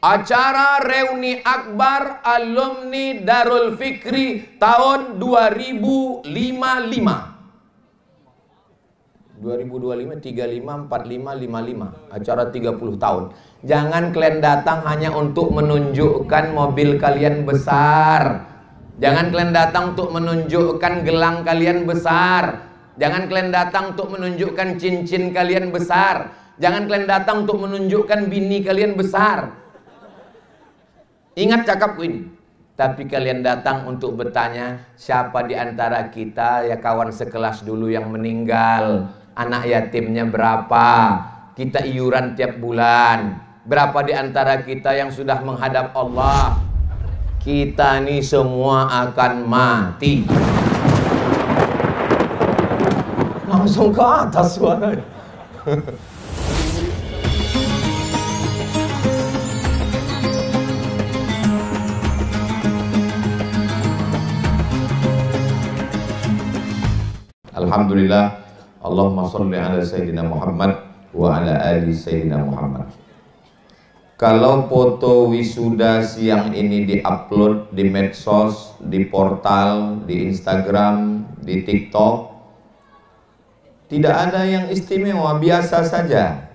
acara reuni akbar alumni Darul Fikri tahun 2055. 2025, 35, 45, 55. Acara 30 tahun. Jangan kalian datang hanya untuk menunjukkan mobil kalian besar. Jangan kalian datang untuk menunjukkan gelang kalian besar. Jangan kalian datang untuk menunjukkan cincin kalian besar. Jangan kalian datang untuk menunjukkan bini kalian besar. Ingat cakapku ini. Tapi kalian datang untuk bertanya, siapa di antara kita ya kawan sekelas dulu yang meninggal? Anak yatimnya berapa? Kita iuran tiap bulan. Berapa di antara kita yang sudah menghadap Allah? Kita ini semua akan mati. Langsung ke atas suaranya. Alhamdulillah. Allahumma sholli ala Sayyidina Muhammad wa ala ali Sayyidina Muhammad. Kalau foto wisuda siang ini diupload di medsos, di portal, di Instagram, di TikTok, tidak ada yang istimewa, biasa saja.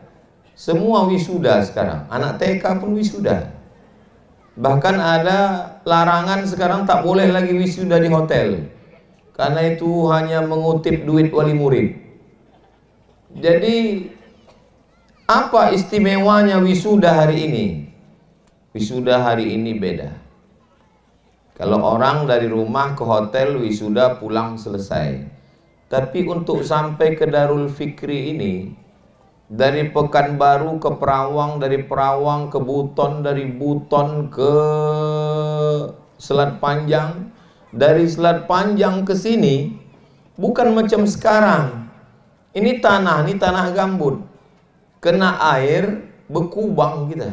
Semua wisuda sekarang, anak TK pun wisuda. Bahkan ada larangan sekarang tak boleh lagi wisuda di hotel, karena itu hanya mengutip duit wali murid. Jadi apa istimewanya wisuda hari ini? Wisuda hari ini beda. Kalau orang dari rumah ke hotel wisuda pulang selesai. Tapi untuk sampai ke Darul Fikri ini, dari Pekanbaru ke Perawang, dari Perawang ke Buton, dari Buton ke Selat Panjang, dari Selat Panjang ke sini bukan macam sekarang. Ini tanah gambut. Kena air berkubang kita.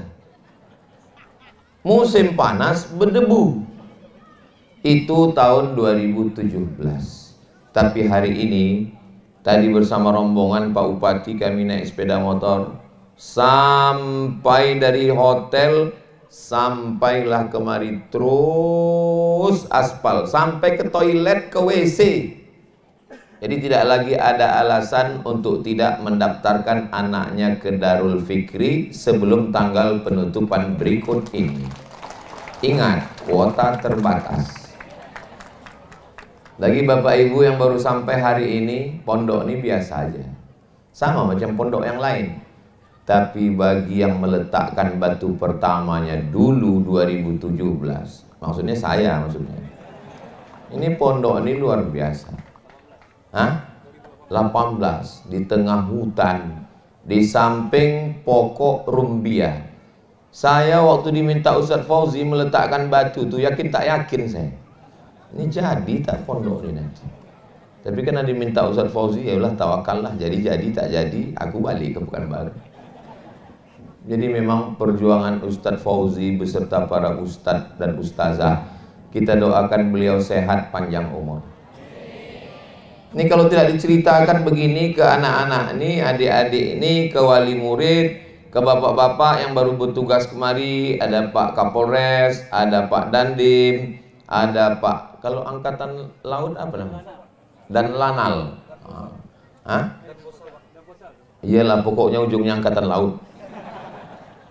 Musim panas berdebu. Itu tahun 2017. Tapi hari ini tadi bersama rombongan Pak Bupati kami naik sepeda motor sampai dari hotel sampailah kemari terus aspal sampai ke toilet, ke WC. Jadi tidak lagi ada alasan untuk tidak mendaftarkan anaknya ke Darul Fikri sebelum tanggal penutupan berikut ini. Ingat, kuota terbatas. Lagi Bapak Ibu yang baru sampai hari ini, pondok ini biasa aja. Sama macam pondok yang lain. Tapi bagi yang meletakkan batu pertamanya dulu 2017, maksudnya saya maksudnya. Ini pondok ini luar biasa. 18 di tengah hutan, di samping pokok rumbia. Saya waktu diminta Ustadz Fauzi meletakkan batu tuh yakin tak yakin saya. Ini jadi tak pondok ini nanti. Tapi karena diminta Ustadz Fauzi, ya Allah tawakallah, jadi tak jadi, aku balik ke Pekanbaru. Jadi memang perjuangan Ustadz Fauzi beserta para ustadz dan ustazah, kita doakan beliau sehat panjang umur. Ini kalau tidak diceritakan begini ke anak-anak ini, adik-adik ini, ke wali murid, ke bapak-bapak yang baru bertugas kemari, ada Pak Kapolres, ada Pak Dandim, ada Pak, kalau angkatan laut apa namanya? Dan Lanal. Iyalah pokoknya ujungnya angkatan laut.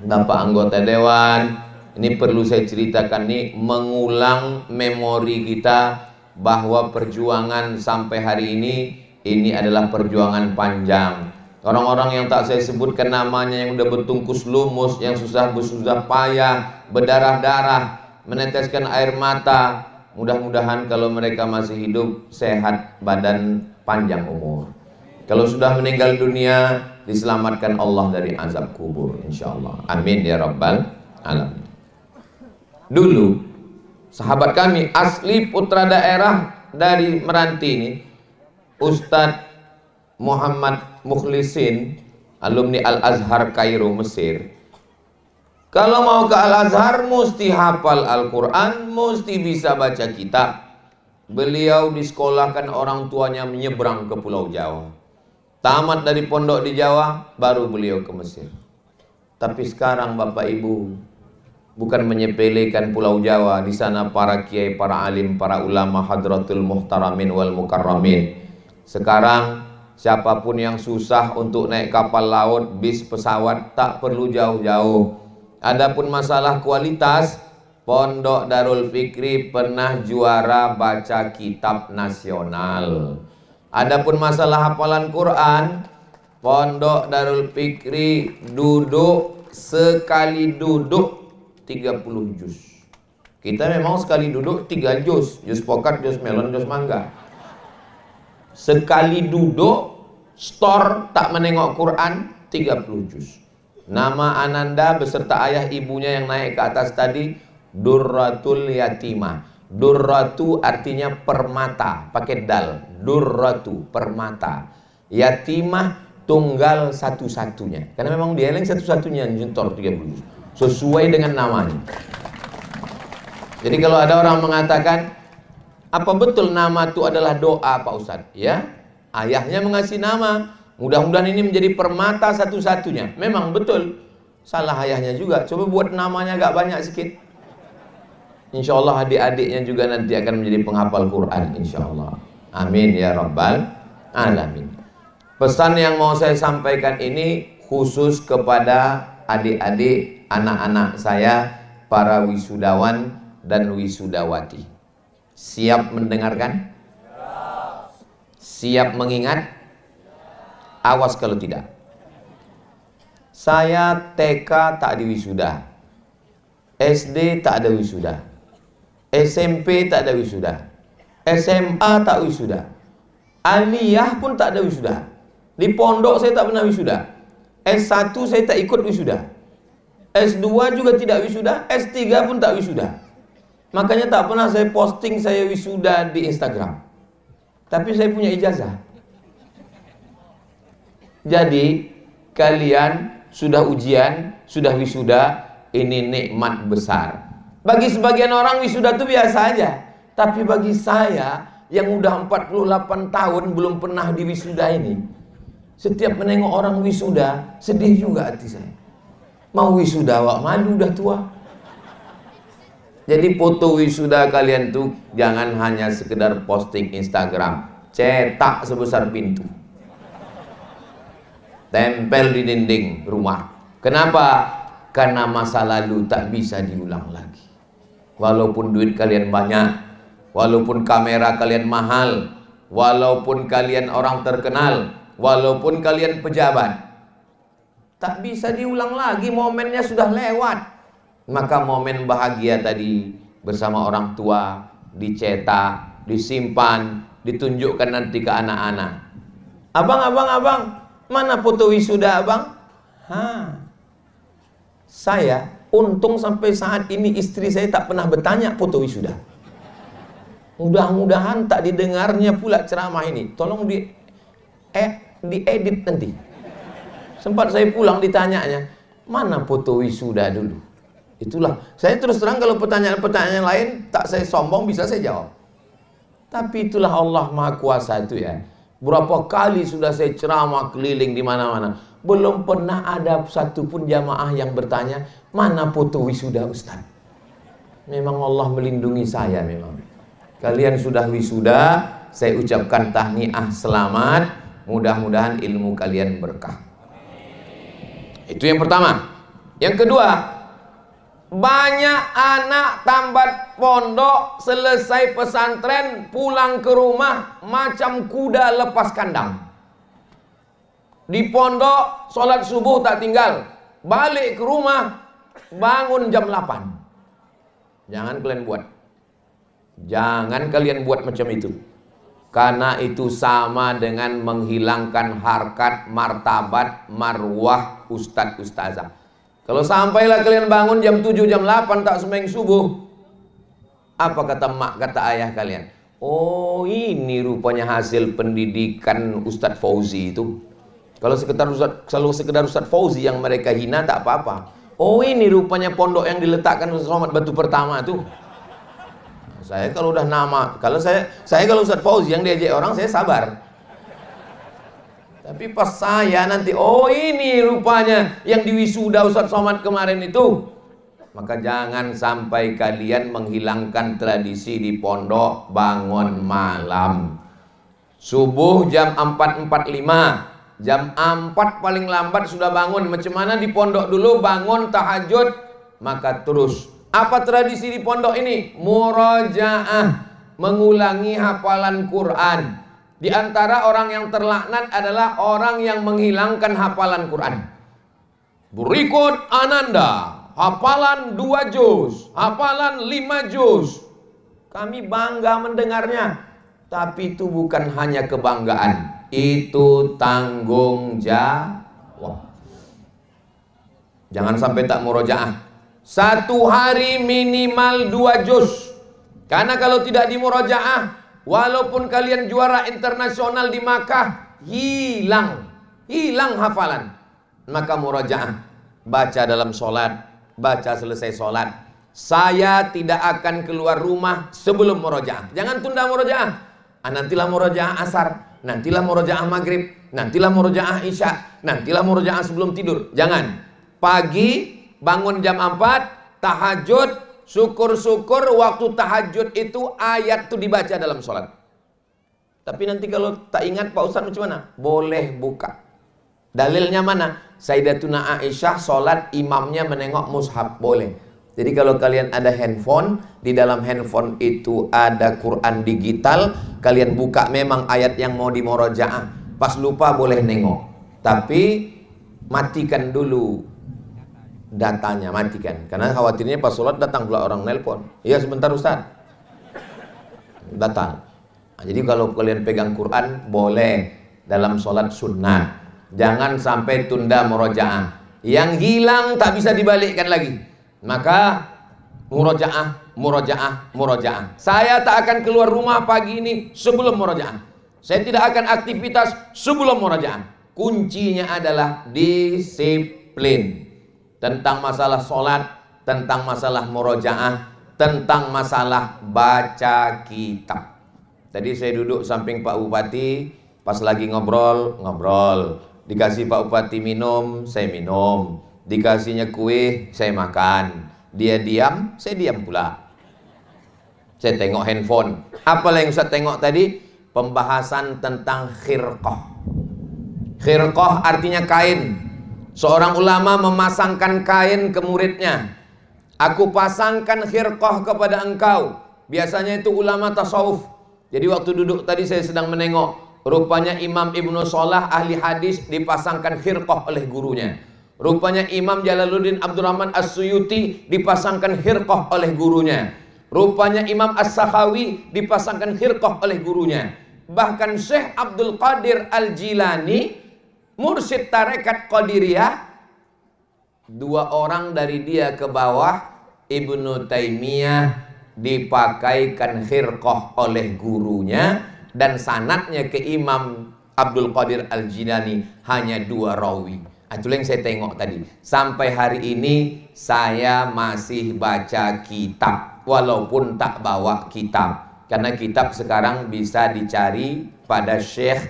Bapak anggota dewan, ini perlu saya ceritakan nih, mengulang memori kita bahwa perjuangan sampai hari ini adalah perjuangan panjang. Orang-orang yang tak saya sebutkan namanya, yang udah bertungkus lumus, yang susah payah, berdarah-darah, meneteskan air mata, mudah-mudahan kalau mereka masih hidup, sehat badan, panjang umur. Kalau sudah meninggal dunia, diselamatkan Allah dari azab kubur, insyaallah. Amin ya rabbal alamin. Dulu sahabat kami asli putra daerah dari Meranti ini, Ustadz Muhammad Mukhlisin, alumni Al-Azhar Kairo, Mesir. Kalau mau ke Al-Azhar mesti hafal Al-Quran, mesti bisa baca kitab. Beliau disekolahkan orang tuanya menyeberang ke Pulau Jawa. Tamat dari pondok di Jawa, baru beliau ke Mesir. Tapi sekarang Bapak Ibu, bukan menyepelekan Pulau Jawa. Di sana para kiai, para alim, para ulama, hadratul muhtaramin wal mukarramin. Sekarang siapapun yang susah untuk naik kapal laut, bis, pesawat, tak perlu jauh-jauh. Adapun masalah kualitas, Pondok Darul Fikri pernah juara baca kitab nasional. Adapun masalah hafalan Quran, Pondok Darul Fikri duduk sekali duduk 30 juz. Kita memang sekali duduk 3 juz, juz pokat, juz melon, juz mangga. Sekali duduk store tak menengok Quran 30 juz. Nama Ananda beserta ayah ibunya yang naik ke atas tadi Durratul Yatimah. Durratu artinya permata, pakai dal. Durratu, permata. Yatimah, tunggal satu-satunya. Karena memang dia yang satu-satunya nyetor 30 juz. Sesuai dengan namanya. Jadi kalau ada orang mengatakan, apa betul nama itu adalah doa Pak Ustadz? Ya, ayahnya mengasih nama. Mudah-mudahan ini menjadi permata satu-satunya. Memang betul. Salah ayahnya juga. Coba buat namanya agak banyak sedikit. Insya Allah adik-adiknya juga nanti akan menjadi penghafal Quran. Insya Allah. Amin ya Rabbal Alamin. Pesan yang mau saya sampaikan ini khusus kepada adik-adik, anak-anak saya, para wisudawan dan wisudawati. Siap mendengarkan? Siap mengingat? Awas kalau tidak. Saya TK tak di wisuda, SD tak ada wisuda, SMP tak ada wisuda, SMA tak wisuda, aliyah pun tak ada wisuda. Di pondok saya tak pernah wisuda. S1 saya tak ikut wisuda. S2 juga tidak wisuda, S3 pun tak wisuda. Makanya tak pernah saya posting saya wisuda di Instagram. Tapi saya punya ijazah. Jadi kalian sudah ujian, sudah wisuda, ini nikmat besar. Bagi sebagian orang wisuda itu biasa aja. Tapi bagi saya yang udah 48 tahun belum pernah di wisuda ini, setiap menengok orang wisuda, sedih juga hati saya. Mau wisuda wak malu udah tua. Jadi foto wisuda kalian tuh jangan hanya sekedar posting Instagram, cetak sebesar pintu, tempel di dinding rumah. Kenapa? Karena masa lalu tak bisa diulang lagi. Walaupun duit kalian banyak, walaupun kamera kalian mahal, walaupun kalian orang terkenal, walaupun kalian pejabat, tak bisa diulang lagi, momennya sudah lewat. Maka momen bahagia tadi bersama orang tua dicetak, disimpan, ditunjukkan nanti ke anak-anak. Abang, mana foto wisuda abang? Saya untung sampai saat ini istri saya tak pernah bertanya foto wisuda. Mudah-mudahan tak didengarnya pula ceramah ini. Tolong diedit nanti. Sempat saya pulang ditanyanya, mana foto wisuda dulu? Itulah, saya terus terang kalau pertanyaan-pertanyaan lain tak saya sombong bisa saya jawab. Tapi itulah Allah Maha Kuasa itu ya. Berapa kali sudah saya ceramah keliling di mana-mana, belum pernah ada satupun jamaah yang bertanya, mana foto wisuda Ustaz? Memang Allah melindungi saya memang. Kalian sudah wisuda, saya ucapkan tahniah selamat, mudah-mudahan ilmu kalian berkah. Itu yang pertama. Yang kedua, banyak anak tamat pondok selesai pesantren pulang ke rumah macam kuda lepas kandang. Di pondok sholat subuh tak tinggal, balik ke rumah bangun jam 8. Jangan kalian buat. Jangan kalian buat macam itu. Karena itu sama dengan menghilangkan harkat, martabat, marwah ustadz ustazah. Kalau sampailah kalian bangun jam 7, jam 8 tak sembahyang subuh, apa kata mak, kata ayah kalian? Oh, ini rupanya hasil pendidikan Ustadz Fauzi itu. Kalau sekedar Ustadz Fauzi yang mereka hina tak apa-apa. Oh, ini rupanya pondok yang diletakkan Ustadz Somad Batu Pertama tuh. Saya kalau udah nama, kalau saya kalau Ustadz Fauzi yang diajak orang saya sabar. Tapi pas saya nanti, oh ini rupanya yang diwisuda Ustadz Somad kemarin itu. Maka jangan sampai kalian menghilangkan tradisi di pondok bangun malam. Subuh jam 4.45, jam 4 paling lambat sudah bangun. Macam mana di pondok dulu bangun tahajud? Maka terus. Apa tradisi di pondok ini? Murojaah, mengulangi hafalan Quran. Di antara orang yang terlaknat adalah orang yang menghilangkan hafalan Quran. Berikut Ananda, hafalan 2 juz, hafalan 5 juz. Kami bangga mendengarnya. Tapi itu bukan hanya kebanggaan, itu tanggung jawab. Jangan sampai tak murojaah. 1 hari minimal 2 juz. Karena kalau tidak di murojaah, walaupun kalian juara internasional di Makkah, hilang hafalan. Maka murojaah, baca dalam sholat, baca selesai sholat. Saya tidak akan keluar rumah sebelum murojaah. Jangan tunda murojaah. Nantilah murojaah asar, nantilah murojaah maghrib, nantilah murojaah isya, nantilah murojaah sebelum tidur. Jangan. Pagi bangun jam 4, tahajud, syukur-syukur waktu tahajud itu ayat itu dibaca dalam sholat. Tapi nanti kalau tak ingat Pak Ustadz macam mana? Boleh buka. Dalilnya mana? Sayyidatuna Aisyah sholat imamnya menengok mushaf. Boleh. Jadi kalau kalian ada handphone, di dalam handphone itu ada Quran digital, kalian buka memang ayat yang mau dimurajaah. Pas lupa boleh nengok. Tapi matikan dulu datanya, matikan. Karena khawatirnya pas sholat datang pula orang nelpon. Iya sebentar Ustaz. Datang. Nah, jadi kalau kalian pegang Quran, boleh dalam sholat sunnah. Jangan sampai tunda murojaah. Yang hilang tak bisa dibalikkan lagi. Maka murojaah. Saya tak akan keluar rumah pagi ini sebelum murojaah. Saya tidak akan aktivitas sebelum murojaah. Kuncinya adalah disiplin. Tentang masalah sholat, tentang masalah murojaah, tentang masalah baca kitab. Tadi saya duduk samping Pak Bupati, pas lagi ngobrol. Dikasih Pak Bupati minum, saya minum. Dikasihnya kue, saya makan. Dia diam, saya diam pula. Saya tengok handphone. Apa yang Ustaz tengok tadi? Pembahasan tentang khirqah. Khirqah artinya kain. Seorang ulama memasangkan kain ke muridnya. Aku pasangkan khirqah kepada engkau. Biasanya itu ulama tasawuf. Jadi waktu duduk tadi saya sedang menengok. Rupanya Imam Ibnu Salah ahli hadis dipasangkan khirqah oleh gurunya. Rupanya Imam Jalaluddin Abdurrahman As-Suyuti dipasangkan khirqah oleh gurunya. Rupanya Imam As-Sakhawi dipasangkan khirqah oleh gurunya. Bahkan Syekh Abdul Qadir Al-Jilani, mursyid tarekat Qadiriyah, 2 orang dari dia ke bawah, Ibnu Taimiyah dipakaikan khirqah oleh gurunya. Dan sanadnya ke Imam Abdul Qadir Al-Jilani hanya 2 rawi. Itu yang saya tengok tadi. Sampai hari ini saya masih baca kitab, walaupun tak bawa kitab. Karena kitab sekarang bisa dicari pada Syekh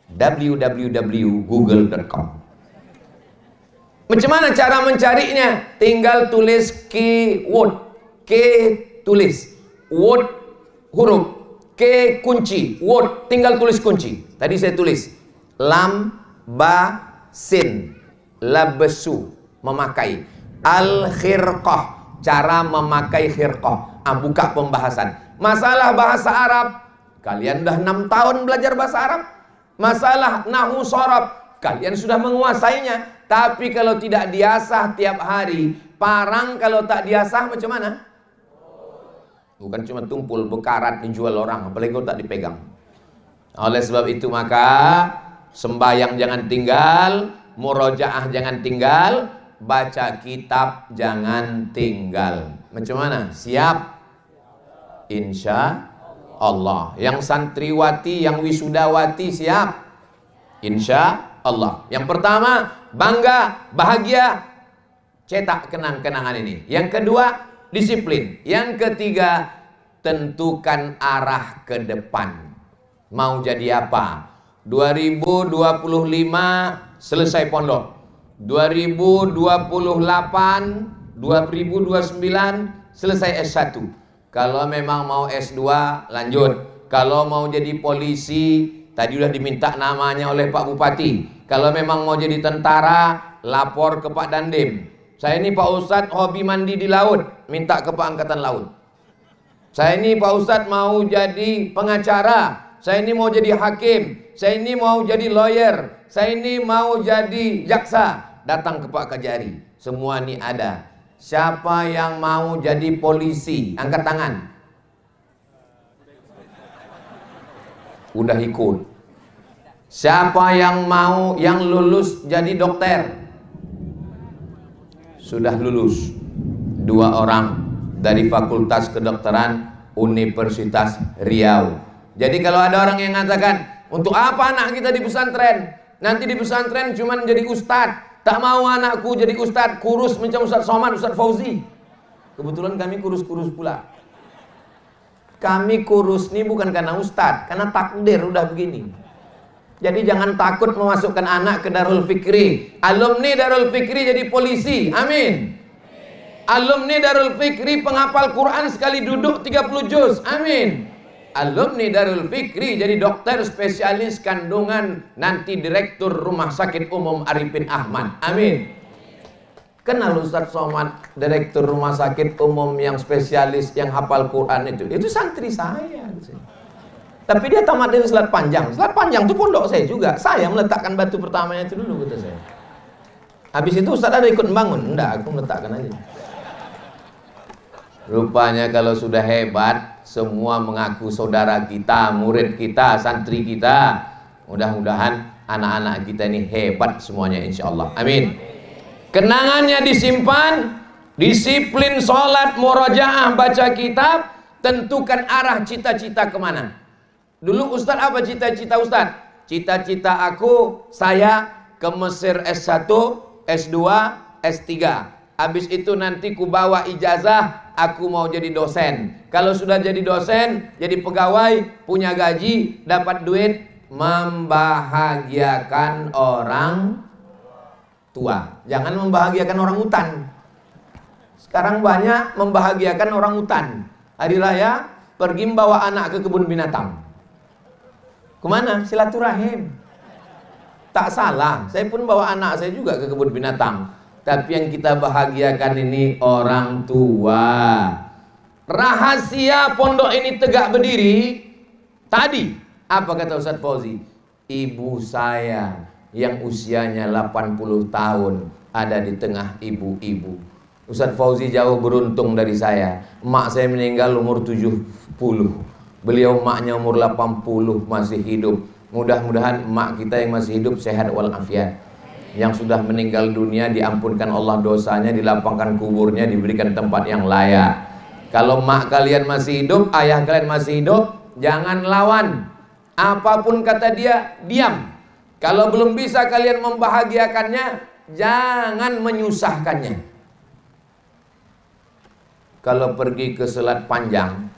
www.google.com. Macam mana cara mencarinya? Tinggal tulis keyword. Tulis word, huruf. Kunci, word, tinggal tulis kunci. Tadi saya tulis lam, ba, sin, labesu, memakai. Al-khirqah, cara memakai khirqah. Buka pembahasan. Masalah bahasa Arab, kalian udah 6 tahun belajar bahasa Arab. Masalah nahu sorab, kalian sudah menguasainya. Tapi kalau tidak diasah tiap hari, parang kalau tak diasah macam mana? Bukan cuma tumpul, bekarat dijual orang, apalagi kalau tak dipegang. Oleh sebab itu maka sembahyang jangan tinggal, murojaah jangan tinggal, baca kitab jangan tinggal. Macam mana? Siap? Insya Allah. Yang santriwati, yang wisudawati siap? Insya Allah. Yang pertama, bangga, bahagia, cetak kenang-kenangan ini. Yang kedua, disiplin. Yang ketiga, tentukan arah ke depan. Mau jadi apa? 2025 selesai pondok. 2028 2029 selesai S1. Kalau memang mau S2 lanjut. Kalau mau jadi polisi, tadi udah diminta namanya oleh Pak Bupati. Kalau memang mau jadi tentara, lapor ke Pak Dandim. Saya ini Pak Ustadz hobi mandi di laut, minta ke Pak Angkatan Laut. Saya ini Pak Ustadz mau jadi pengacara, saya ini mau jadi hakim, saya ini mau jadi lawyer, saya ini mau jadi jaksa. Datang ke Pak Kajari. Semua ini ada. Siapa yang mau jadi polisi? Angkat tangan. Udah ikut. Siapa yang mau, yang lulus jadi dokter? Sudah lulus. 2 orang dari Fakultas Kedokteran Universitas Riau. Jadi kalau ada orang yang mengatakan, untuk apa anak kita di pesantren? Nanti di pesantren cuma jadi ustadz. Tak mau anakku jadi ustadz, kurus macam Ustadz Somad, Ustadz Fauzi. Kebetulan kami kurus-kurus pula. Kami kurus ini bukan karena ustadz, karena takdir udah begini. Jadi jangan takut memasukkan anak ke Darul Fikri. Alumni Darul Fikri jadi polisi. Amin. Alumni Darul Fikri penghafal Quran sekali duduk 30 juz. Amin. Alumni Darul Fikri jadi dokter spesialis kandungan, nanti direktur Rumah Sakit Umum Arifin Ahmad. Amin. Kenal Ustadz Somad, direktur Rumah Sakit Umum yang spesialis yang hafal Quran itu santri saya. Tapi dia tamat dari Selat Panjang. Selat Panjang itu pondok saya juga. Saya meletakkan batu pertamanya itu dulu, kata saya. Habis itu Ustadz ada ikut membangun? Enggak, aku meletakkan aja. Rupanya kalau sudah hebat, semua mengaku saudara kita, murid kita, santri kita. Mudah-mudahan anak-anak kita ini hebat semuanya, insya Allah. Amin. Kenangannya disimpan, disiplin sholat, murojaah, baca kitab, tentukan arah cita-cita kemana. Dulu Ustadz apa cita-cita Ustadz? Cita-cita aku, saya ke Mesir S1, S2, S3. Habis itu nanti ku bawa ijazah, aku mau jadi dosen. Kalau sudah jadi dosen, jadi pegawai, punya gaji, dapat duit, membahagiakan orang tua. Jangan membahagiakan orang hutan. Sekarang banyak membahagiakan orang hutan. Hari raya pergi membawa anak ke kebun binatang. Kemana? Silaturahim. Tak salah, saya pun bawa anak saya juga ke kebun binatang. Tapi yang kita bahagiakan ini orang tua. Rahasia pondok ini tegak berdiri tadi, apa kata Ustadz Fauzi? Ibu saya yang usianya 80 tahun ada di tengah ibu-ibu. Ustadz Fauzi jauh beruntung dari saya. Emak saya meninggal umur 70. Beliau emaknya umur 80 masih hidup. Mudah-mudahan emak kita yang masih hidup sehat walafiat. Yang sudah meninggal dunia diampunkan Allah dosanya, dilapangkan kuburnya, diberikan tempat yang layak. Kalau emak kalian masih hidup, ayah kalian masih hidup, jangan lawan. Apapun kata dia, diam. Kalau belum bisa kalian membahagiakannya, jangan menyusahkannya. Kalau pergi ke Selat Panjang,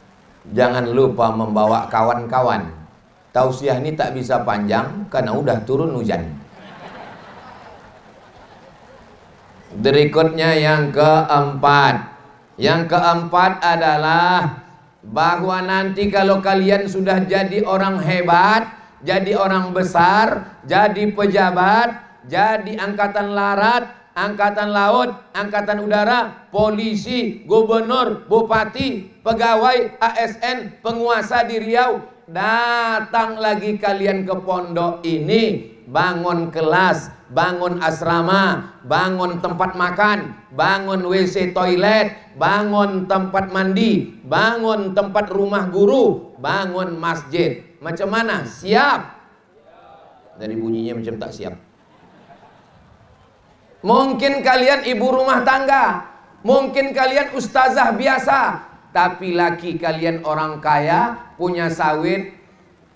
jangan lupa membawa kawan-kawan. Tausiah ini tak bisa panjang karena udah turun hujan. Berikutnya yang keempat. Yang keempat adalah bahwa nanti kalau kalian sudah jadi orang hebat, jadi orang besar, jadi pejabat, jadi angkatan larat, angkatan laut, angkatan udara, polisi, gubernur, bupati, pegawai, ASN, penguasa di Riau, datang lagi kalian ke pondok ini, bangun kelas, bangun asrama, bangun tempat makan, bangun WC toilet, bangun tempat mandi, bangun tempat rumah guru, bangun masjid. Macam mana? Siap? Dari bunyinya macam tak siap. Mungkin kalian ibu rumah tangga, mungkin kalian ustazah biasa, tapi laki kalian orang kaya, punya sawit,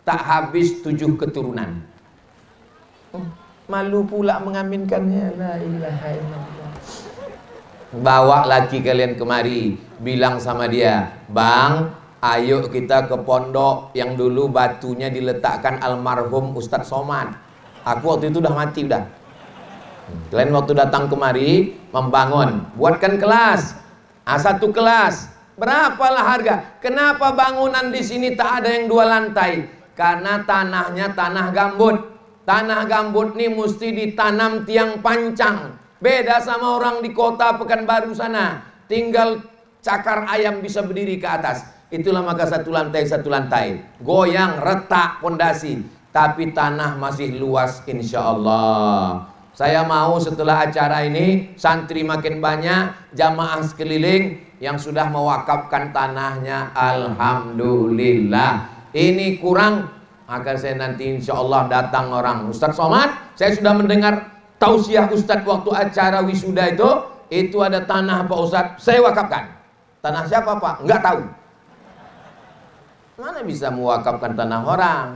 tak habis 7 keturunan. Malu pula mengaminkannya. La ilaha illallah. Bawa laki kalian kemari, bilang sama dia, bang, ayo kita ke pondok yang dulu batunya diletakkan almarhum Ustadz Somad. Aku waktu itu udah mati udah. Kalian waktu datang kemari membangun, buatkan kelas, satu kelas, berapalah harga? Kenapa bangunan di sini tak ada yang 2 lantai? Karena tanahnya tanah gambut. Tanah gambut nih mesti ditanam tiang pancang. Beda sama orang di kota Pekanbaru sana, tinggal cakar ayam bisa berdiri ke atas. Itulah maka satu lantai, goyang, retak pondasi. Tapi tanah masih luas insya Allah. Saya mau setelah acara ini santri makin banyak, jamaah sekeliling yang sudah mewakafkan tanahnya. Alhamdulillah. Ini kurang, maka saya nanti insya Allah datang orang. Ustadz Somad, saya sudah mendengar tausiah Ustadz waktu acara wisuda itu ada tanah Pak Ustadz, saya wakafkan. Tanah siapa Pak? Enggak tahu. Mana bisa mewakafkan tanah orang?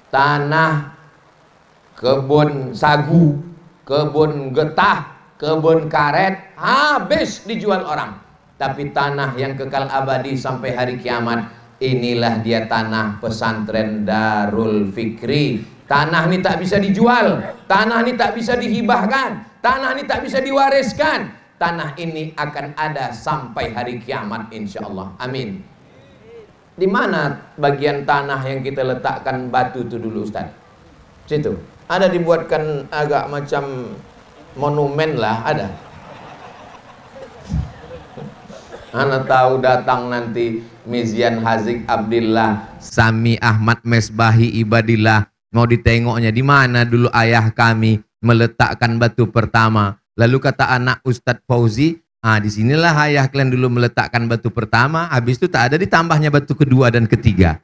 Tanah kebun sagu, kebun getah, kebun karet habis dijual orang. Tapi tanah yang kekal abadi sampai hari kiamat, inilah dia tanah pesantren Darul Fikri. Tanah ini tak bisa dijual, tanah ini tak bisa dihibahkan, tanah ini tak bisa diwariskan. Tanah ini akan ada sampai hari kiamat insya Allah. Amin. Di mana bagian tanah yang kita letakkan batu itu dulu Ustaz? Situ. Ada dibuatkan agak macam monumen lah, ada. Ana tahu datang nanti Mizian Hazik Abdillah, Sami Ahmad Mesbahi Ibadillah, mau ditengoknya di mana dulu ayah kami meletakkan batu pertama. Lalu kata anak Ustadz Fauzi, disinilah ayah kalian dulu meletakkan batu pertama, habis itu tak ada ditambahnya batu kedua dan ketiga.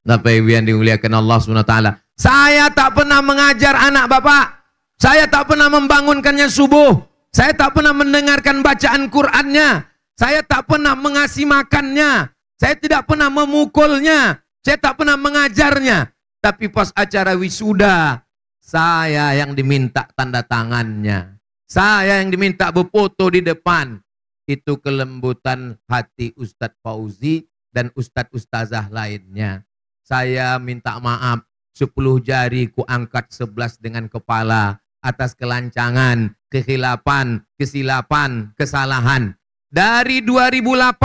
Bapak Ibu yang dimuliakan Allah SWT, saya tak pernah mengajar anak bapak, saya tak pernah membangunkannya subuh, saya tak pernah mendengarkan bacaan Qur'annya, saya tak pernah mengasih makannya, saya tidak pernah memukulnya, saya tak pernah mengajarnya. Tapi pas acara wisuda, saya yang diminta tanda tangannya, saya yang diminta berfoto di depan. Itu kelembutan hati Ustadz Fauzi dan Ustadz-Ustazah lainnya. Saya minta maaf, 10 jari ku angkat 11 dengan kepala atas kelancangan, kekhilafan, kesilapan, kesalahan. Dari 2018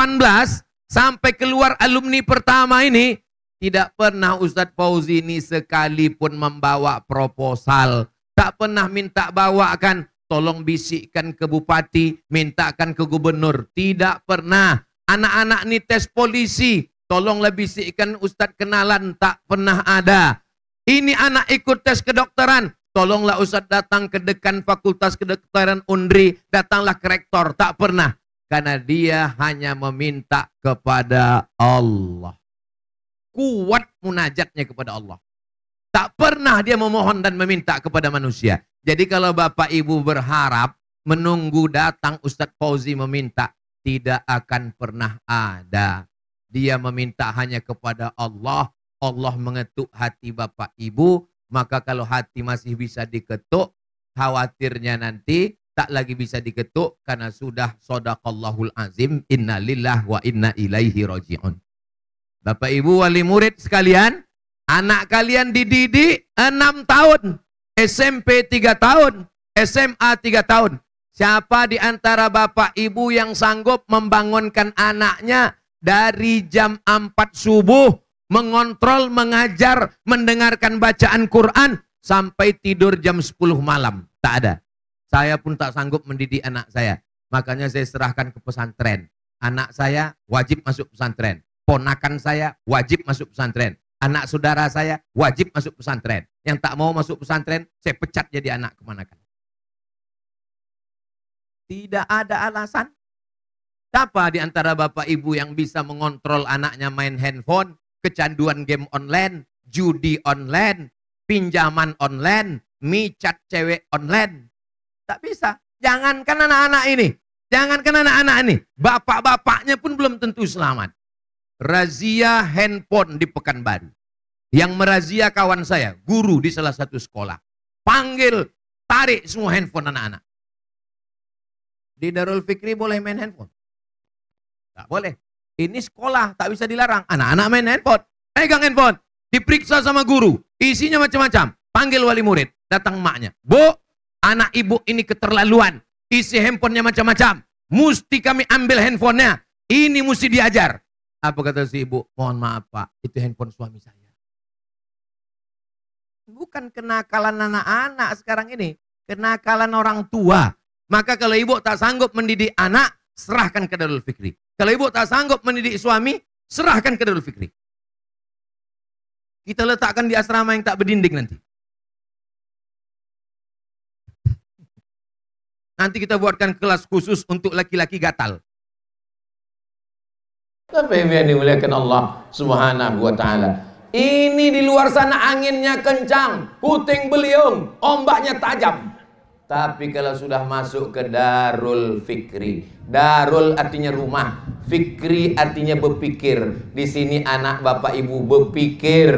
sampai keluar alumni pertama ini, tidak pernah Ustadz Fauzi ini sekalipun membawa proposal. Tak pernah minta bawakan, tolong bisikkan ke bupati, mintakan ke gubernur. Tidak pernah. Anak-anak ini tes polisi, tolonglah bisikkan Ustadz kenalan. Tak pernah ada. Ini anak ikut tes kedokteran, tolonglah Ustadz datang ke dekan Fakultas Kedokteran Undri, datanglah ke rektor. Tak pernah. Karena dia hanya meminta kepada Allah. Kuat munajatnya kepada Allah. Tak pernah dia memohon dan meminta kepada manusia. Jadi kalau Bapak Ibu berharap menunggu datang Ustadz Fauzi meminta, tidak akan pernah ada. Dia meminta hanya kepada Allah. Allah mengetuk hati Bapak Ibu. Maka kalau hati masih bisa diketuk, khawatirnya nanti tak lagi bisa diketuk karena sudah shadaqallahul azim. Inna lillah wa inna ilaihi raji'un. Bapak Ibu wali murid sekalian, anak kalian dididik 6 tahun, SMP 3 tahun, SMA 3 tahun. Siapa di antara Bapak Ibu yang sanggup membangunkan anaknya dari jam 4 subuh, mengontrol, mengajar, mendengarkan bacaan Quran, sampai tidur jam 10 malam? Tak ada. Saya pun tak sanggup mendidik anak saya. Makanya saya serahkan ke pesantren. Anak saya wajib masuk pesantren. Ponakan saya wajib masuk pesantren. Anak saudara saya wajib masuk pesantren. Yang tak mau masuk pesantren, saya pecat jadi anak kemanakan. Tidak ada alasan. Siapa di antara Bapak Ibu yang bisa mengontrol anaknya main handphone, kecanduan game online, judi online, pinjaman online, micat cewek online? Tak bisa. Jangankan anak-anak ini. Jangankan anak-anak ini. Bapak-bapaknya pun belum tentu selamat. Razia handphone di Pekanbaru. Yang merazia kawan saya, guru di salah satu sekolah. Panggil, tarik semua handphone anak-anak. Di Darul Fikri boleh main handphone? Tak boleh. Ini sekolah, tak bisa dilarang. Anak-anak main handphone. Pegang handphone. Diperiksa sama guru. Isinya macam-macam. Panggil wali murid. Datang emaknya, Bu, anak ibu ini keterlaluan, isi handphonenya macam-macam, mesti kami ambil handphonenya, ini mesti diajar. Apa kata si ibu? Mohon maaf Pak, itu handphone suami saya. Bukan kenakalan anak-anak sekarang ini, kenakalan orang tua. Maka kalau ibu tak sanggup mendidik anak, serahkan ke Darul Fikri. Kalau ibu tak sanggup mendidik suami, serahkan ke Darul Fikri. Kita letakkan di asrama yang tak berdinding nanti. Nanti kita buatkan kelas khusus untuk laki-laki gatal. Tapi yang dimuliakan Allah Subhanahu wa ta'ala, ini di luar sana anginnya kencang, puting beliung, ombaknya tajam. Tapi kalau sudah masuk ke Darul Fikri, Darul artinya rumah, Fikri artinya berpikir. Di sini anak bapak ibu berpikir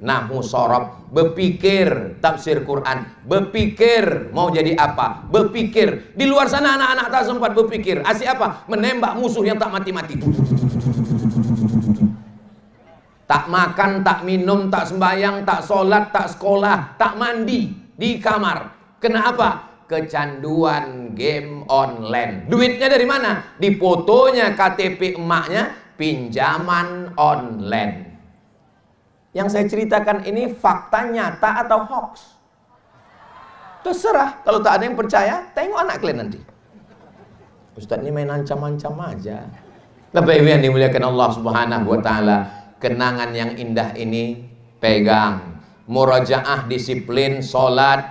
nahwu sorob, berpikir tafsir Quran, berpikir mau jadi apa, berpikir. Di luar sana anak-anak tak sempat berpikir. Asik apa? Menembak musuh yang tak mati-mati. Tak makan, tak minum, tak sembahyang, tak sholat, tak sekolah, tak mandi, di kamar. Kenapa? Kecanduan game online. Duitnya dari mana? Di fotonya KTP emaknya, pinjaman online. Yang saya ceritakan ini fakta nyata atau hoax? Terserah. Kalau tak ada yang percaya, tengok anak kalian nanti. Ustaz ini main ancam-ancam aja. Tapi yang dimuliakan Allah Subhanahu wa ta'ala, kenangan yang indah ini pegang. Murajaah, disiplin, sholat,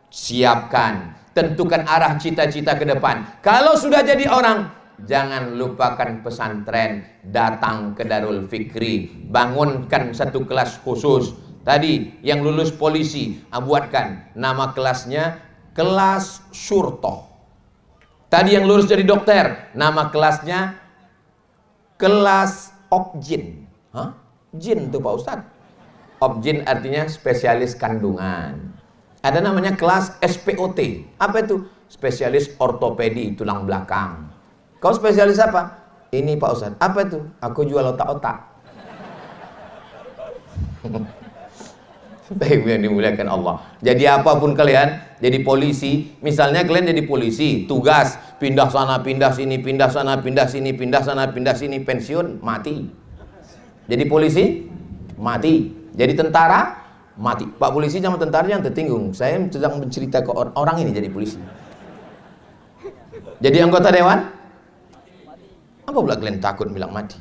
siapkan. Tentukan arah cita-cita ke depan. Kalau sudah jadi orang, jangan lupakan pesantren. Datang ke Darul Fikri, bangunkan satu kelas khusus. Tadi yang lulus polisi, buatkan nama kelasnya kelas Surto. Tadi yang lulus jadi dokter, nama kelasnya kelas Objin. Hah? Jin tuh Pak Ustadz. Objin artinya spesialis kandungan. Ada namanya kelas SPOT. Apa itu? Spesialis ortopedi tulang belakang. Kau spesialis apa? Ini Pak Ustadz. Apa itu? Aku jual otak-otak. Yang dimuliakan Allah. Jadi apapun kalian, jadi polisi. Misalnya kalian jadi polisi, tugas pindah sana, pindah sini, pindah sana, pindah sini, pindah sana, pindah sini, pensiun, mati. Jadi polisi, mati. Jadi tentara, mati. Pak polisi sama tentara yang tertinggung. Saya sedang bercerita ke orang ini jadi polisi. Jadi anggota dewan, apa pula kalian takut bilang mati?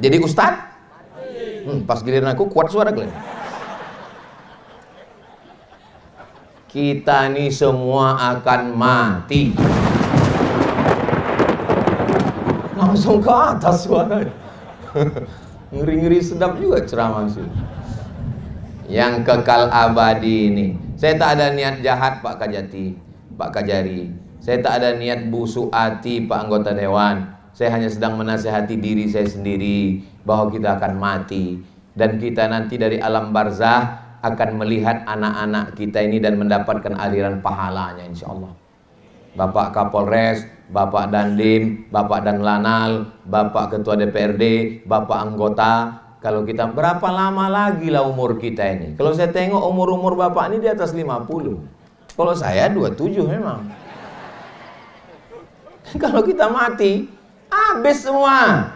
Jadi ustad, pas giliran aku kuat suara kalian. Kita ini semua akan mati. Langsung ke atas suaranya. Ngeri-ngeri sedap juga ceramah sih. Yang kekal abadi ini. Saya tak ada niat jahat Pak Kajati, Pak Kajari. Saya tak ada niat busuk hati Pak anggota dewan. Saya hanya sedang menasihati diri saya sendiri bahwa kita akan mati. Dan kita nanti dari alam barzah akan melihat anak-anak kita ini dan mendapatkan aliran pahalanya insya Allah. Bapak Kapolres, Bapak Dandim, Bapak Danlanal, Bapak Ketua DPRD, Bapak anggota. Kalau kita berapa lama lagi lah umur kita ini? Kalau saya tengok umur-umur Bapak ini di atas 50. Kalau saya 27 memang. Kalau kita mati, habis semua.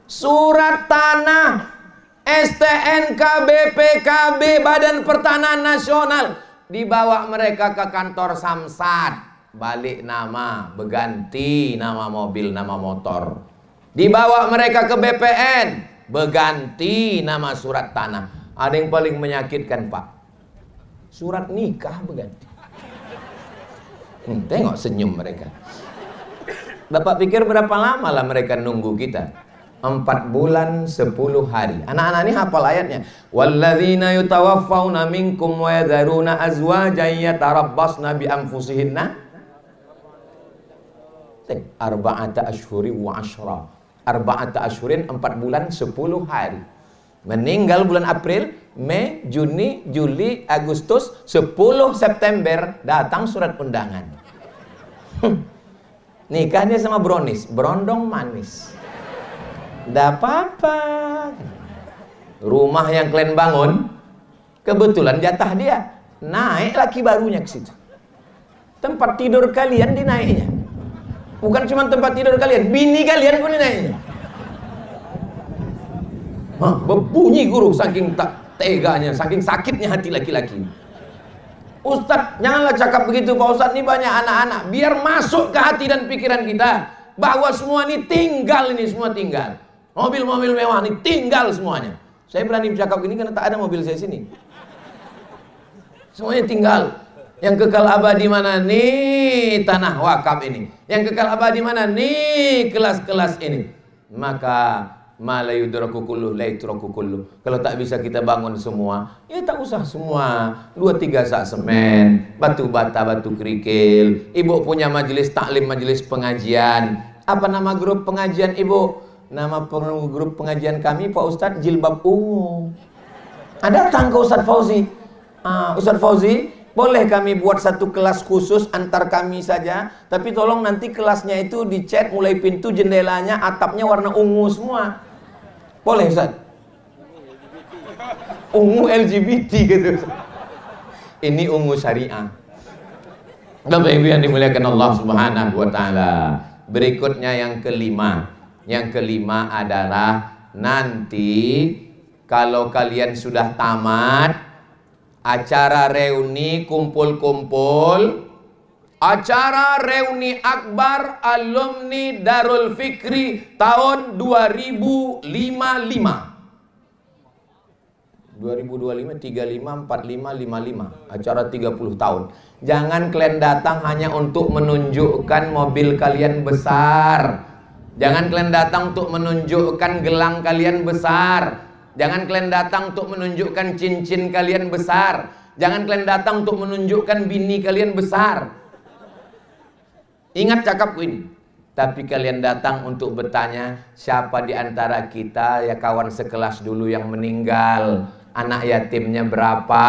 Surat tanah, STNK, BPKB, Badan Pertanahan Nasional, dibawa mereka ke kantor Samsat. Balik nama, berganti nama mobil, nama motor. Dibawa mereka ke BPN, berganti nama surat tanah. Ada yang paling menyakitkan Pak, surat nikah berganti. Tengok senyum mereka. Bapak pikir berapa lama lah mereka nunggu kita? 4 bulan 10 hari. Anak-anak ini hafal ayatnya. Walladzina yutawaffawna minkum wa yadharuna azwajan yatarabbasna bi anfusihinna arba'ata ashhuri wa ashra. Arba'ata ashhurin 4 bulan 10 hari. Meninggal bulan April, Mei, Juni, Juli, Agustus, 10 September datang surat undangan. Nikahnya sama brownies, berondong manis. Nggak apa-apa. Rumah yang kalian bangun kebetulan jatah dia. naik laki barunya ke situ. Tempat tidur kalian dinaiknya. Bukan cuma tempat tidur kalian, bini kalian pun dinaiknya. Berbunyi guru saking tak teganya, saking sakitnya hati laki-laki. Ustadz, janganlah cakap begitu Pak Ustadz, ini banyak anak-anak. Biar masuk ke hati dan pikiran kita bahwa semua ini tinggal, ini semua tinggal. Mobil-mobil mewah ini tinggal semuanya. Saya berani bercakap ini karena tak ada mobil saya sini. Semuanya tinggal. Yang kekal abadi mana nih? Tanah wakaf ini. Yang kekal abadi mana nih? Kelas-kelas ini. Maka ma la yudraku kulluh la yutraku kulluh. Kalau tak bisa kita bangun semua, ya tak usah semua. 2-3 sak semen, batu bata, batu kerikil. Ibu punya majelis taklim, majelis pengajian. Apa nama grup pengajian ibu? Nama grup pengajian kami Pak Ustadz Jilbab Ungu. Ada datang ke Ustadz Fauzi. Ustadz Fauzi, boleh kami buat satu kelas khusus antar kami saja, tapi tolong nanti kelasnya itu dicat mulai pintu jendelanya atapnya warna ungu semua. Boleh Ustaz? Ungu LGBT gitu. Ini ungu syariah. Bapak Ibu yang dimuliakan Allah Subhanahu wa taala. Berikutnya yang kelima. Yang kelima adalah nanti kalau kalian sudah tamat acara reuni kumpul-kumpul, acara reuni akbar alumni Darul Fikri tahun 2055. 2025, 35, 45, 55. Acara 30 tahun. Jangan kalian datang hanya untuk menunjukkan mobil kalian besar. Jangan kalian datang untuk menunjukkan gelang kalian besar. Jangan kalian datang untuk menunjukkan cincin kalian besar. Jangan kalian datang untuk menunjukkan bini kalian besar. Ingat cakapku ini. Tapi kalian datang untuk bertanya, siapa di antara kita ya kawan sekelas dulu yang meninggal? Anak yatimnya berapa?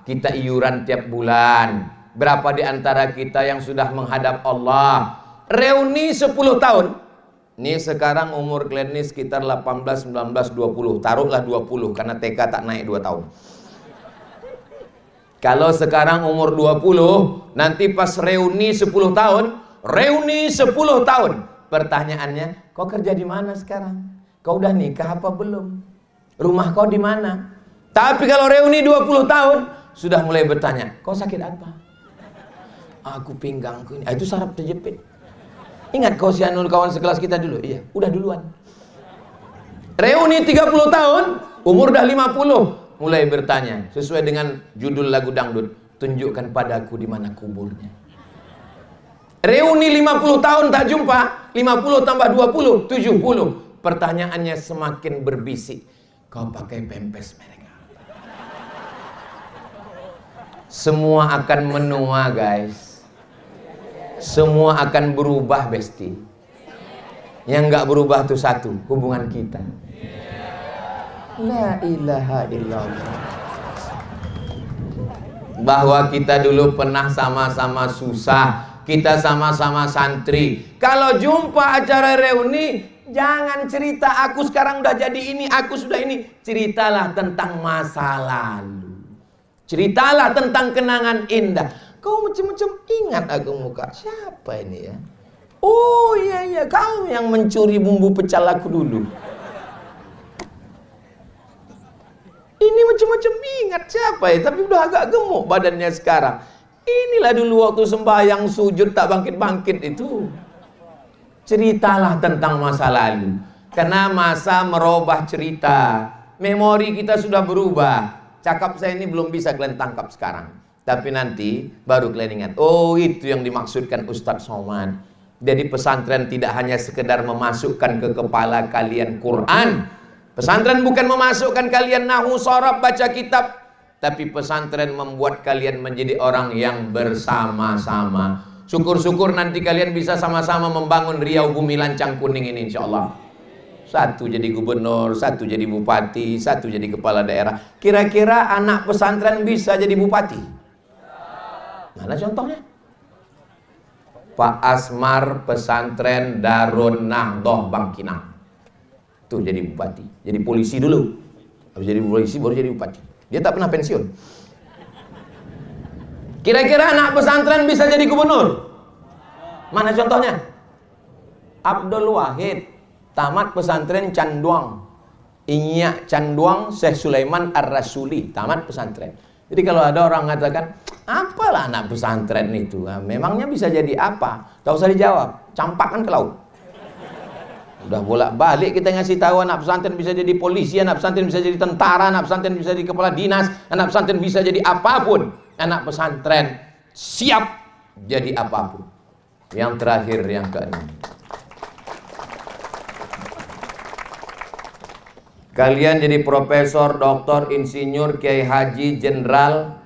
Kita iuran tiap bulan. Berapa di antara kita yang sudah menghadap Allah? Reuni 10 tahun. Ini sekarang umur kalian ini sekitar 18, 19, 20. Taruhlah 20 karena TK tak naik 2 tahun. Kalau sekarang umur 20, nanti pas reuni 10 tahun, reuni 10 tahun. Pertanyaannya, kau kerja di mana sekarang? Kau udah nikah apa belum? Rumah kau di mana? Tapi kalau reuni 20 tahun, sudah mulai bertanya, kau sakit apa? Aku pinggangku ini. Itu saraf terjepit. Ingat kau si Anul kawan sekelas kita dulu? Iya, udah duluan. Reuni 30 tahun, umur udah 50, mulai bertanya sesuai dengan judul lagu dangdut, tunjukkan padaku di mana kuburnya. Reuni 50 tahun tak jumpa, 50 tambah 20, 70. Pertanyaannya semakin berbisik. Kau pakai pempes mereka. Semua akan menua guys. Semua akan berubah besti. Yang nggak berubah tuh satu, hubungan kita. La ilaha illallah. Bahwa kita dulu pernah sama-sama susah, kita sama-sama santri. Kalau jumpa acara reuni, jangan cerita aku sekarang udah jadi ini, aku sudah ini. Ceritalah tentang masa lalu. Ceritalah tentang kenangan indah. Kau macam-macam ingat aku muka. Siapa ini ya? Oh iya, kau yang mencuri bumbu pecel aku dulu. Ini macam-macam ingat siapa ya? Tapi udah agak gemuk badannya sekarang. Inilah dulu waktu sembahyang sujud tak bangkit-bangkit itu. Ceritalah tentang masa lalu. Karena masa merubah cerita. Memori kita sudah berubah. Cakap saya ini belum bisa kalian tangkap sekarang. Tapi nanti baru kalian ingat. Oh itu yang dimaksudkan Ustadz Somad. Jadi pesantren tidak hanya sekedar memasukkan ke kepala kalian Quran. Pesantren bukan memasukkan kalian nahu sorab baca kitab. Tapi pesantren membuat kalian menjadi orang yang bersama-sama. Syukur-syukur nanti kalian bisa sama-sama membangun Riau Bumi Lancang Kuning ini insya Allah. Satu jadi gubernur, satu jadi bupati, satu jadi kepala daerah. Kira-kira anak pesantren bisa jadi bupati? Mana contohnya? Pak Asmar pesantren Darun Nahdoh Bangkinang. Tuh jadi bupati. Jadi polisi dulu. Habis jadi polisi baru jadi bupati. Dia tak pernah pensiun. Kira-kira anak pesantren bisa jadi gubernur? Mana contohnya? Abdul Wahid, tamat pesantren Canduang. Inyak Canduang Syekh Sulaiman Ar-Rasuli, tamat pesantren. Jadi kalau ada orang mengatakan, apalah anak pesantren itu? Nah, memangnya bisa jadi apa? Tak usah dijawab, campakkan ke laut. Udah bolak-balik kita ngasih tahu anak pesantren bisa jadi polisi, anak pesantren bisa jadi tentara, anak pesantren bisa jadi kepala dinas, anak pesantren bisa jadi apapun. Anak pesantren siap jadi apapun. Yang terakhir, yang keenam. Kalian jadi profesor, doktor, insinyur, kiai haji, jenderal,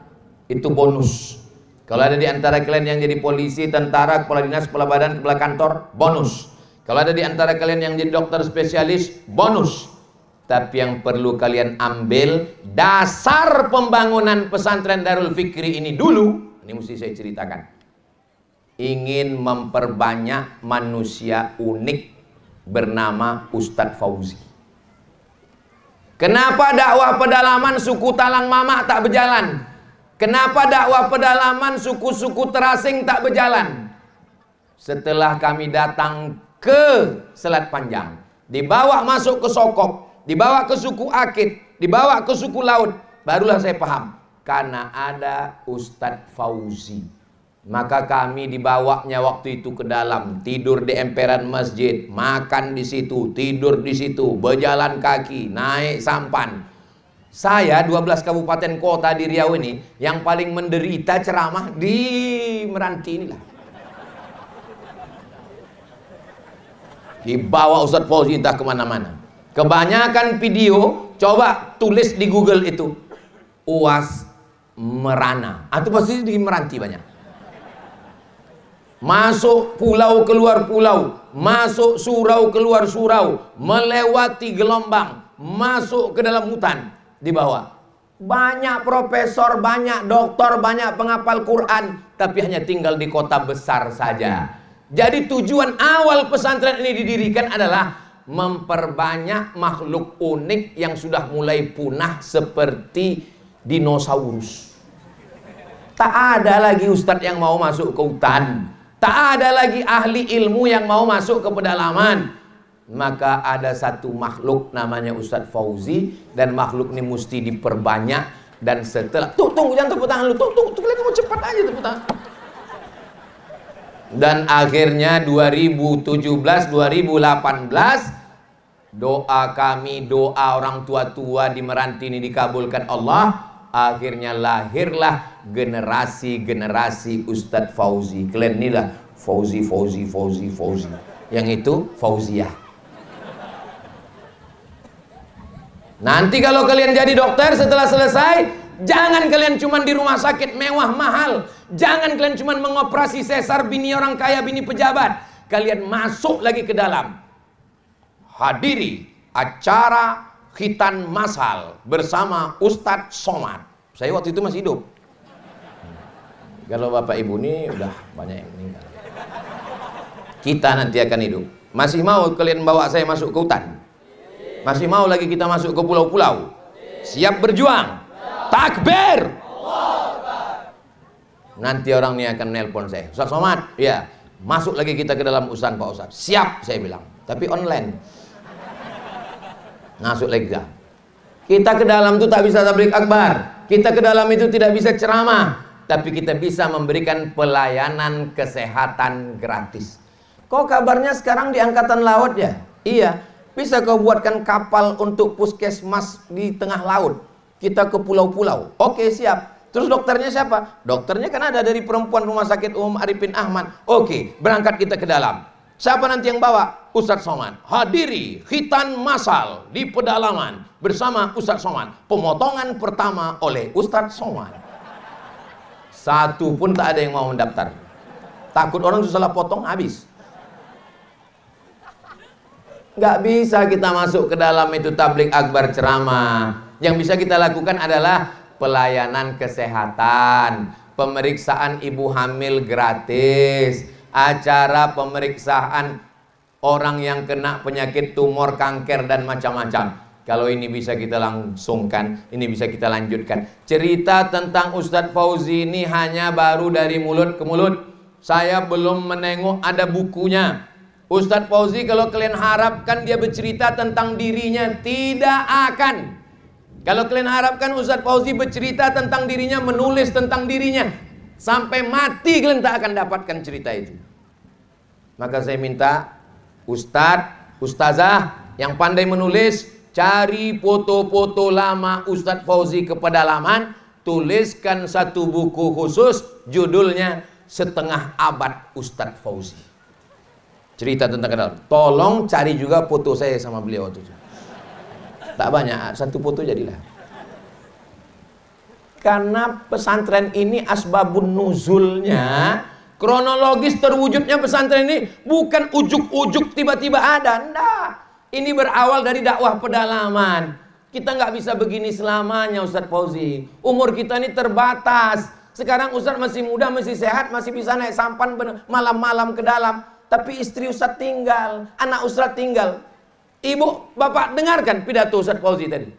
itu bonus. Kalau ada di antara kalian yang jadi polisi, tentara, kepala dinas, kepala badan, kepala kantor, bonus. Kalau ada di antara kalian yang jadi dokter spesialis, bonus. Tapi yang perlu kalian ambil, dasar pembangunan pesantren Darul Fikri ini dulu, ini mesti saya ceritakan. Ingin memperbanyak manusia unik bernama Ustadz Fauzi. Kenapa dakwah pedalaman suku Talang Mamak tak berjalan? Kenapa dakwah pedalaman suku-suku terasing tak berjalan? Setelah kami datang ke Selat Panjang, dibawa masuk ke Sokop, dibawa ke suku Akit, dibawa ke suku Laut, barulah saya paham. Karena ada Ustadz Fauzi. Maka kami dibawanya waktu itu ke dalam, tidur di emperan masjid, makan di situ, tidur di situ, berjalan kaki, naik sampan. Saya 12 kabupaten kota di Riau ini yang paling menderita ceramah di Meranti inilah. Dibawa Ustadz Fauzi entah kemana-mana. Kebanyakan video, coba tulis di Google itu UAS Merana, atau pasti di Meranti banyak. Masuk pulau keluar pulau, masuk surau keluar surau, melewati gelombang, masuk ke dalam hutan, dibawa. Banyak profesor, banyak doktor, banyak penghafal Quran, tapi hanya tinggal di kota besar saja. Jadi tujuan awal pesantren ini didirikan adalah memperbanyak makhluk unik yang sudah mulai punah seperti dinosaurus. Tak ada lagi ustadz yang mau masuk ke hutan. Tak ada lagi ahli ilmu yang mau masuk ke pedalaman. Maka ada satu makhluk namanya Ustadz Fauzi, dan makhluk ini mesti diperbanyak. Dan setelah tunggu jangan tepuk tangan lu, tunggu kalian mau cepat aja tepuk tangan. Dan akhirnya 2017-2018 doa kami, doa orang tua-tua di Meranti ini dikabulkan Allah. Akhirnya lahirlah generasi-generasi Ustadz Fauzi. Kalian inilah Fauzi. Yang itu Fauziah. Nanti kalau kalian jadi dokter setelah selesai, jangan kalian cuma di rumah sakit mewah mahal. Jangan kalian cuma mengoperasi sesar bini orang kaya, bini pejabat. Kalian masuk lagi ke dalam. Hadiri acara khitan masal bersama Ustadz Somad. Saya waktu itu masih hidup. Kalau bapak ibu ini udah banyak yang meninggal. Kita nanti akan hidup. Masih mau kalian bawa saya masuk ke hutan? Masih mau lagi kita masuk ke pulau-pulau? Siap berjuang? Takbir! Nanti orang ini akan nelpon saya, Ustadz Somad, ya, masuk lagi kita ke dalam urusan Pak Ustadz. Siap, saya bilang, tapi online. Masuk lagi dah. Kita ke dalam itu tak bisa tabligh akbar. Kita ke dalam itu tidak bisa ceramah, tapi kita bisa memberikan pelayanan kesehatan gratis. Kok kabarnya sekarang di angkatan laut ya? Iya, bisa kau buatkan kapal untuk puskesmas di tengah laut. Kita ke pulau-pulau. Oke, siap. Terus dokternya siapa? Dokternya kan ada dari perempuan Rumah Sakit Umum Arifin Ahmad. Oke, berangkat kita ke dalam. Siapa nanti yang bawa? Ustadz Somad. Hadiri khitan masal di pedalaman bersama Ustadz Somad. Pemotongan pertama oleh Ustadz Somad. Satu pun tak ada yang mau mendaftar. Takut orang itu salah potong, habis. Gak bisa kita masuk ke dalam itu tabligh akbar ceramah. Yang bisa kita lakukan adalah pelayanan kesehatan, pemeriksaan ibu hamil gratis, acara pemeriksaan orang yang kena penyakit tumor, kanker dan macam-macam. Kalau ini bisa kita langsungkan, ini bisa kita lanjutkan. Cerita tentang Ustadz Fauzi ini hanya baru dari mulut ke mulut. Saya belum menengok ada bukunya. Ustadz Fauzi kalau kalian harapkan dia bercerita tentang dirinya, tidak akan. Kalau kalian harapkan Ustadz Fauzi bercerita tentang dirinya, menulis tentang dirinya, sampai mati kalian tak akan dapatkan cerita itu. Maka saya minta Ustadz, Ustazah yang pandai menulis, cari foto-foto lama Ustadz Fauzi ke pedalaman, tuliskan satu buku khusus, judulnya Setengah Abad Ustadz Fauzi. Cerita tentang kenal. Tolong cari juga foto saya sama beliau itu. Tak banyak, satu foto jadilah. Karena pesantren ini asbabun nuzulnya, kronologis terwujudnya pesantren ini bukan ujuk-ujuk tiba-tiba ada. Enggak. Ini berawal dari dakwah pedalaman. Kita nggak bisa begini selamanya Ustadz Fauzi. Umur kita ini terbatas. Sekarang Ustadz masih muda, masih sehat, masih bisa naik sampan malam-malam ke dalam. Tapi istri Ustadz tinggal, anak Ustadz tinggal. Ibu, bapak dengarkan pidato Ustadz Fauzi tadi.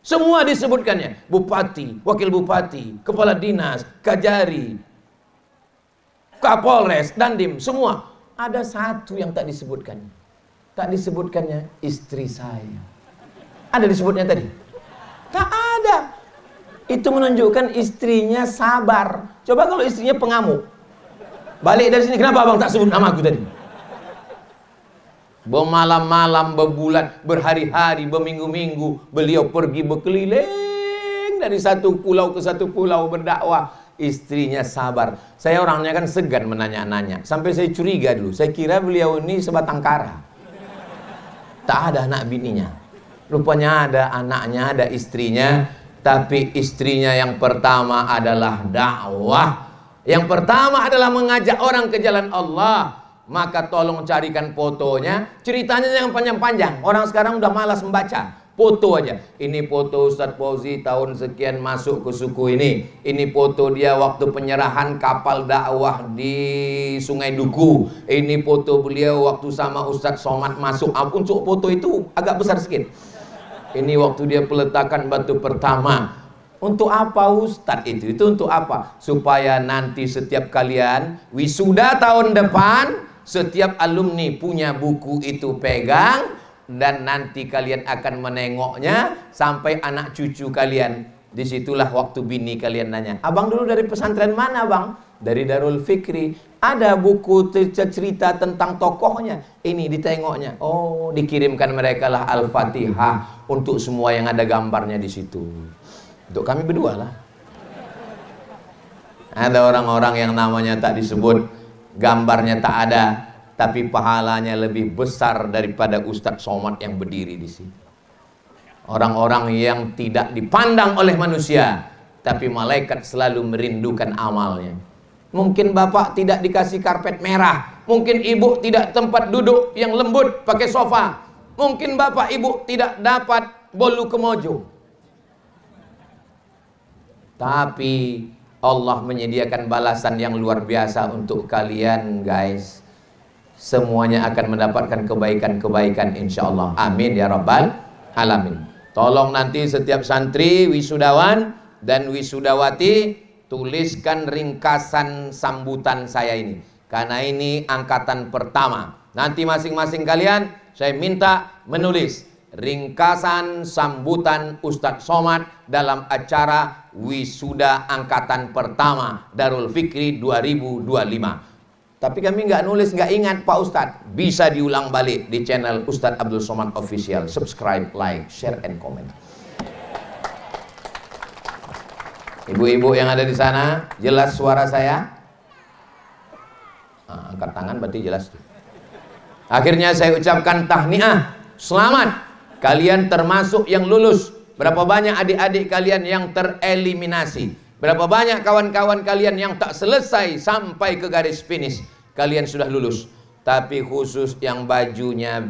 Semua disebutkannya. Bupati, wakil bupati, kepala dinas, kajari, kapolres, dandim, semua. Ada satu yang tak disebutkannya. Tak disebutkannya istri saya. Ada disebutnya tadi? Tak ada. Itu menunjukkan istrinya sabar. Coba kalau istrinya pengamuk. Balik dari sini, kenapa abang tak sebut nama aku tadi? Bermalam-malam, berbulan, berhari-hari, berminggu-minggu beliau pergi berkeliling dari satu pulau ke satu pulau berdakwah. Istrinya sabar. Saya orangnya kan segan menanya-nanya. Sampai saya curiga dulu. Saya kira beliau ini sebatang kara. Tak ada anak bininya. Rupanya ada anaknya, ada istrinya. Tapi istrinya yang pertama adalah dakwah. Yang pertama adalah mengajak orang ke jalan Allah. Maka tolong carikan fotonya. Ceritanya jangan panjang-panjang. Orang sekarang udah malas membaca. Foto aja. Ini foto Ustadz Fauzi tahun sekian masuk ke suku ini. Ini foto dia waktu penyerahan kapal dakwah di Sungai Duku. Ini foto beliau waktu sama Ustadz Somad masuk. Untuk foto itu agak besar sedikit. Ini waktu dia peletakan batu pertama. Untuk apa Ustadz itu? Itu untuk apa? Supaya nanti setiap kalian wisuda tahun depan, setiap alumni punya buku itu pegang. Dan nanti kalian akan menengoknya sampai anak cucu kalian. Disitulah waktu bini kalian nanya, abang dulu dari pesantren mana bang? Dari Darul Fikri. Ada buku cerita tentang tokohnya. Ini ditengoknya. Oh, dikirimkan mereka lah Al-Fatihah untuk semua yang ada gambarnya di situ. Untuk kami berdua lah. Ada orang-orang yang namanya tak disebut, gambarnya tak ada, tapi pahalanya lebih besar daripada Ustadz Somad yang berdiri di sini. Orang-orang yang tidak dipandang oleh manusia, tapi malaikat selalu merindukan amalnya. Mungkin bapak tidak dikasih karpet merah, mungkin ibu tidak tempat duduk yang lembut pakai sofa, mungkin bapak ibu tidak dapat bolu kemojo. Tapi Allah menyediakan balasan yang luar biasa untuk kalian guys. Semuanya akan mendapatkan kebaikan-kebaikan insya Allah. Amin ya rabbal alamin. Tolong nanti setiap santri, wisudawan dan wisudawati tuliskan ringkasan sambutan saya ini. Karena ini angkatan pertama. Nanti masing-masing kalian saya minta menulis ringkasan sambutan Ustadz Somad dalam acara wisuda angkatan pertama Darul Fikri 2025. Tapi kami nggak nulis, nggak ingat Pak Ustadz. Bisa diulang balik di channel Ustadz Abdul Somad Official. Subscribe, like, share, and comment. Ibu-ibu yang ada di sana, jelas suara saya? Nah, angkat tangan berarti jelas tuh. Akhirnya saya ucapkan tahniah, selamat. Kalian termasuk yang lulus. Berapa banyak adik-adik kalian yang tereliminasi? Berapa banyak kawan-kawan kalian yang tak selesai sampai ke garis finish? Kalian sudah lulus. Tapi khusus yang bajunya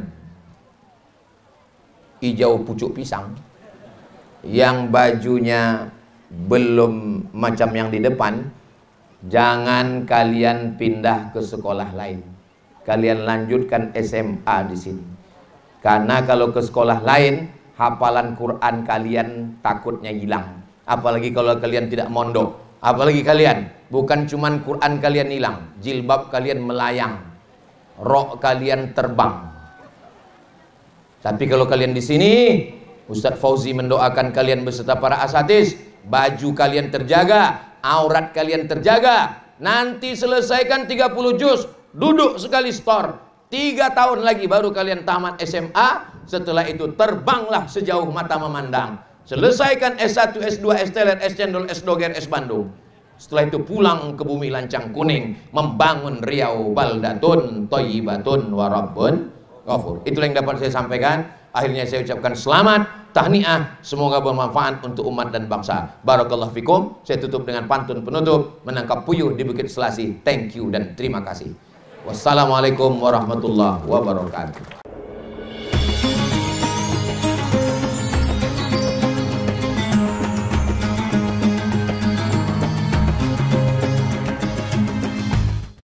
hijau pucuk pisang, yang bajunya belum macam yang di depan, jangan kalian pindah ke sekolah lain. Kalian lanjutkan SMA di sini. Karena kalau ke sekolah lain hafalan Quran kalian takutnya hilang. Apalagi kalau kalian tidak mondok. Apalagi kalian, bukan cuman Quran kalian hilang, jilbab kalian melayang, rok kalian terbang. Tapi kalau kalian di sini, Ustadz Fauzi mendoakan kalian beserta para asatidz, baju kalian terjaga, aurat kalian terjaga. Nanti selesaikan 30 juz, duduk sekali store. 3 tahun lagi baru kalian tamat SMA. Setelah itu terbanglah sejauh mata memandang. Selesaikan S1, S2, S-Teler, S-Cendol, S-Doger, S-Bandung. Setelah itu pulang ke bumi lancang kuning, membangun Riau baldatun thayyibatun wa rabbun ghafur. Itulah yang dapat saya sampaikan. Akhirnya saya ucapkan selamat, tahniah, semoga bermanfaat untuk umat dan bangsa. Barakallahu fikum. Saya tutup dengan pantun penutup, menangkap puyuh di Bukit Selasi. Thank you dan terima kasih. Wassalamualaikum warahmatullahi wabarakatuh.